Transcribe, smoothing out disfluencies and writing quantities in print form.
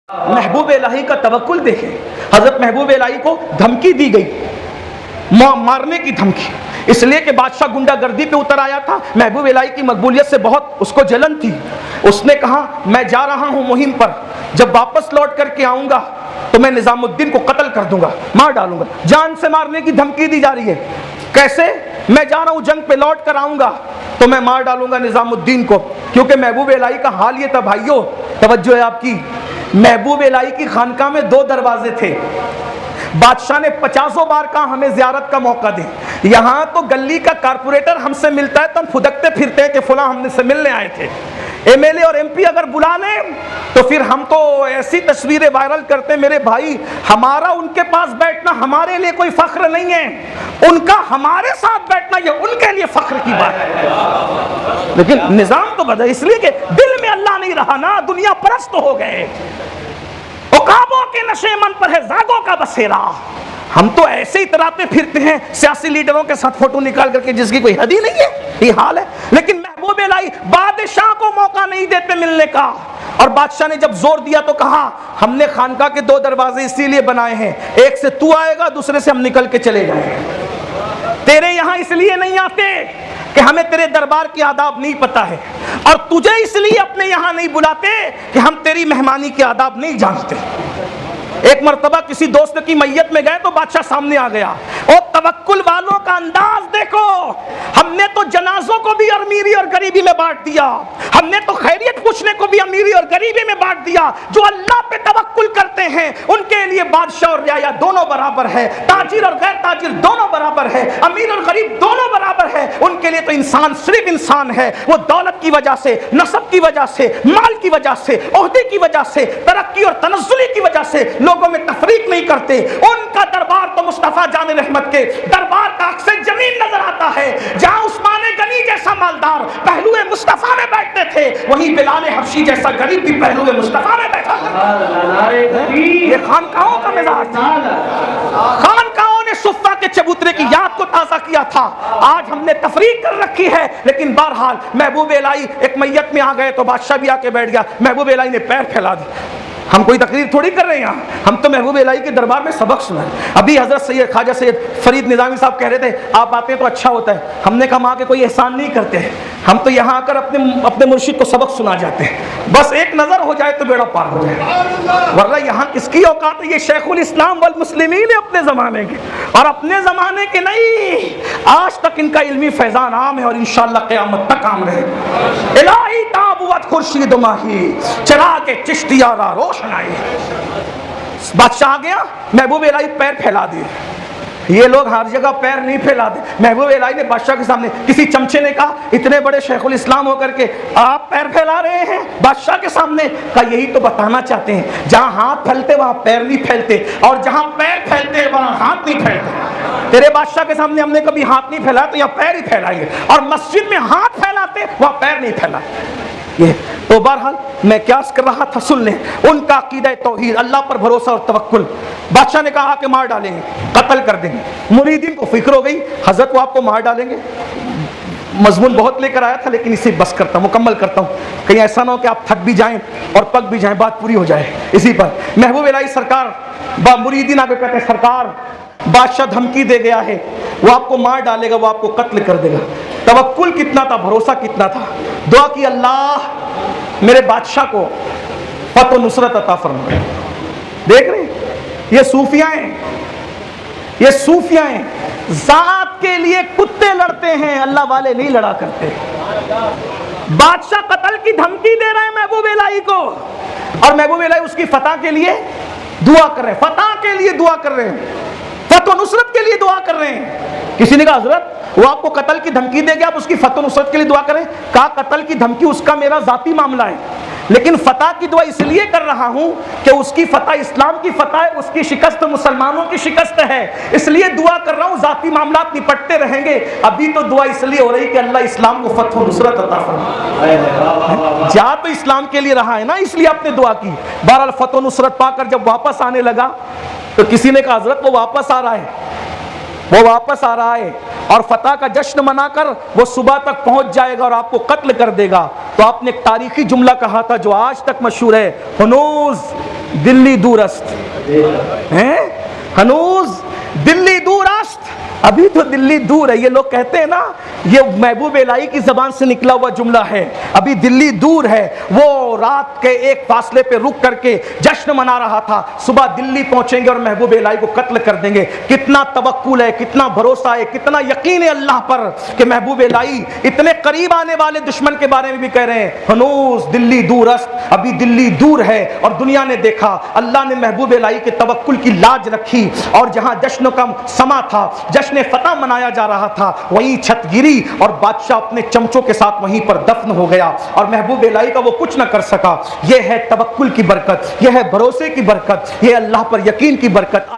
महबूब इलाही का तवक्कुल देखें। हजरत महबूब इलाही को धमकी दी गई, मारने की धमकी, इसलिए कि बादशाह गुंडागर्दी पे उतर आया था। महबूब इलाही की मकबूलियत से बहुत उसको जलन थी। उसने कहा मैं जा रहा हूं मुहिम पर, जब वापस लौट करके आऊंगा तो मैं निजामुद्दीन को कत्ल कर दूंगा, मार डालूंगा। जान से मारने की धमकी दी जा रही है। कैसे? मैं जा रहा हूं जंग पे, लौट कर आऊंगा तो मैं मार डालूंगा निजामुद्दीन को। क्योंकि महबूब इलाही का हाल ये था भाइयों, तवज्जो है आपकी, महबूब इलाही की खानकाह में 2 दरवाजे थे। बादशाह ने 50 बार कहा हमें ज़ियारत का मौका दें। यहाँ तो गली का कारपोरेटर हमसे मिलता है तो हम फुदकते फिरते हैं कि फुला हमने से मिलने आए थे। एमएलए और एमपी अगर बुला लें तो फिर हम तो ऐसी तस्वीरें वायरल करते हैं। मेरे भाई, हमारा उनके पास बैठना हमारे लिए कोई फख्र नहीं है, उनका हमारे साथ बैठना ये उनके लिए फख्र की बात है। लेकिन निजाम तो बदल, इसलिए कि दिल में अल्लाह नहीं रहा ना, दुनिया परस्त हो गए। उकाबों के नशे मन पर है जागों का बसेरा। हम तो ऐसे ही इतराते फिरते हैं सियासी लीडरों के साथ फोटो निकाल करके, जिसकी कोई हद ही नहीं है, ये हाल है। लेकिन महबूब इलाही बादशाह को मौका नहीं देते मिलने का। और बादशाह ने जब जोर दिया तो कहा हमने खानका के 2 दरवाजे इसीलिए बनाए हैं, एक से तू आएगा, दूसरे से हम निकल के चले जाएंगे। तेरे यहां इसलिए नहीं आते कि हमें तेरे दरबार के आदाब नहीं पता है, और तुझे इसलिए अपने यहां नहीं बुलाते कि हम तेरी मेहमानी के आदाब नहीं जानते। एक मर्तबा किसी दोस्त की मैयत में गए तो बादशाह सामने आ गया। और तवक्कुल वालों का अंदाज देखो, हमने तो जनाजों को भी अमीरी और गरीबी में बांट दिया, हमने तो खैरियत पूछने को भी अमीरी और गरीबी में बांट दिया। जो अल्लाह पे तवक्कुल करते हैं उनके लिए बादशाह और रियाया दोनों बराबर है, ताजिर और गैर ताजिर दोनों बराबर है, अमीर और गरीब दोनों बराबर है। उनके लिए तो इंसान सिर्फ इंसान है। वो दौलत की वजह से, नसब की वजह से, माल की वजह से, ओहदे की वजह से, तरक्की और तनज़्ज़ुली की वजह से लोगों में तफरीक नहीं करते। उनका दरबार तो मुस्तफा जान रहमत के दरबार का अक्सर जमीन नजर आता है। जहां उस्मान गनी जैसा मालदार पहलुए मुस्तफा में बैठते थे, वहीं बिलाल हबशी जैसा गरीब भी पहलुए मुस्तफा में बैठा था। ये खानकाहों का मिजाज था। खानकाहों ने सुफ्फा के चबूतरे की याद को ताज़ा किया था। आज हमने तफरीक कर रखी है। लेकिन बहरहाल महबूब इलाही एक मैयत में आ गए तो बादशाह भी आके बैठ गया। महबूब इलाही ने पैर फैला दी। हम कोई तकरीर थोड़ी कर रहे हैं यहाँ, हम तो महबूब इलाही के दरबार में सबक सुना है। अभी हजरत सैयद ख्वाजा सैयद फरीद निज़ामी साहब कह रहे थे आप आते हैं तो अच्छा होता है। हमने कहा वहाँ के कोई एहसान नहीं करते हैं, हम तो यहाँ आकर अपने मुर्शिद को सबक सुना जाते हैं। बस एक नज़र हो जाए तो बेड़ा पार हो जाए। वरना यहाँ किसकी औकात है? ये शेखुल इस्लाम वल मुस्लिमीन है अपने ज़माने के, और अपने ज़माने के नहीं। आज तक इनका इल्मी फैज़ान आम है और इंशाअल्लाह क़यामत तक आम रहे। इलाही ताबुवत खुर्शीद माही चरा के चिश्तियारा रोशनाई। बादशाह आ गया, महबूब इलाही पैर फैला दिए। ये लोग हर जगह पैर नहीं फैलाते। महबूब इलाही ने बादशाह के सामने, किसी चमचे ने कहा इतने बड़े शेखुल इस्लाम होकर के आप पैर फैला रहे हैं बादशाह के सामने? कहा यही तो बताना चाहते हैं, जहां हाथ फैलते वहां पैर नहीं फैलते, और जहां पैर फैलते वहां हाथ नहीं फैलते। तेरे बादशाह के सामने हमने कभी हाथ नहीं फैलाया तो यहाँ पैर ही फैलाएंगे, और मस्जिद में हाथ फैलाते वहां पैर नहीं फैला। ये तो बहरहाल मैं क्यास कर रहा था, सुन लें उनका अकीदा तौहीद, अल्लाह पर भरोसा और तवक्कुल। बादशाह ने कहा कि मार डालेंगे, कत्ल कर देंगे। मुरीदीन को फिक्र हो गई, हजरत को आपको मार डालेंगे। मजमून बहुत लेकर आया था लेकिन इसे बस करता हूँ, मुकम्मल करता हूँ, कहीं ऐसा ना हो कि आप थक भी जाएं और पक भी जाएं, बात पूरी हो जाए। इसी पर महबूब इलाही सरकार मुरीदीन आगे कहते हैं सरकार बादशाह धमकी दे गया है, वो आपको मार डालेगा, वो आपको कत्ल कर देगा। तवक्कुल कितना था, भरोसा कितना था। दुआ की अल्लाह मेरे बादशाह को फतह नुसरत अता फरमाए। देख रहे ये सूफिया हैं, ये सूफिया हैं, जात के लिए कुत्ते लड़ते हैं, अल्लाह वाले नहीं लड़ा करते। बादशाह कत्ल की धमकी दे रहे हैं महबूब इलाही को, और महबूब इलाही उसकी फतह के लिए दुआ कर रहे हैं, फतह के लिए दुआ कर रहे हैं, फतह नुसरत के लिए दुआ कर रहे हैं। किसी ने कहा हजरत वो आपको कत्ल की धमकी देगा, आप उसकी फतह नुसरत के लिए दुआ करें। कहा कत्ल की धमकी उसका मेरा जाती मामला है, लेकिन फतह की दुआ इसलिए कर रहा हूं कि उसकी फतह इस्लाम की फतह है, उसकी शिकस्त मुसलमानों की शिकस्त है, इसलिए दुआ कर रहा हूं। जाती मामलात निपटते रहेंगे। अभी तो दुआ इसलिए हो रही कि अल्लाह इस्लाम को फतह नुसरत अता फरमाए। जा तो इस्लाम के लिए रहा है ना, इसलिए आपने दुआ की। बहरहाल फतह नुसरत पाकर जब वापस आने लगा तो किसी ने कहा हजरत वो वापस आ रहा है, वो वापस आ रहा है, और फतह का जश्न मनाकर वो सुबह तक पहुंच जाएगा और आपको कत्ल कर देगा। तो आपने एक तारीखी जुमला कहा था जो आज तक मशहूर है, हुनूज दिल्ली दूरस्त हैं, हनूज दिल्ली दूरस्त, अभी तो दिल्ली दूर है। ये लोग कहते हैं ना, ये महबूब इलाही की जबान से निकला हुआ जुमला है, अभी दिल्ली दूर है। वो रात के एक फासले पे रुक करके जश्न मना रहा था, सुबह दिल्ली पहुंचेंगे और महबूब इलाही को कत्ल कर देंगे। कितना तवक्कुल है, कितना भरोसा है, कितना यकीन है अल्लाह पर कि महबूब इलाही इतने करीब आने वाले दुश्मन के बारे में भी कह रहे हैं, हनूज दिल्ली दूरस्त, अभी दिल्ली दूर है। और दुनिया ने देखा, अल्लाह ने महबूब इलाही के तवक्कुल की लाज रखी, और जहां जश्न का समा था, जश्न फतह मनाया जा रहा था, वहीं छत गिरी और बादशाह अपने चमचों के साथ वहीं पर दफन हो गया, और महबूब इलाही का वो कुछ न कर सका। यह है तवक्कुल की बरकत, यह है भरोसे की बरकत, यह अल्लाह पर यकीन की बरकत।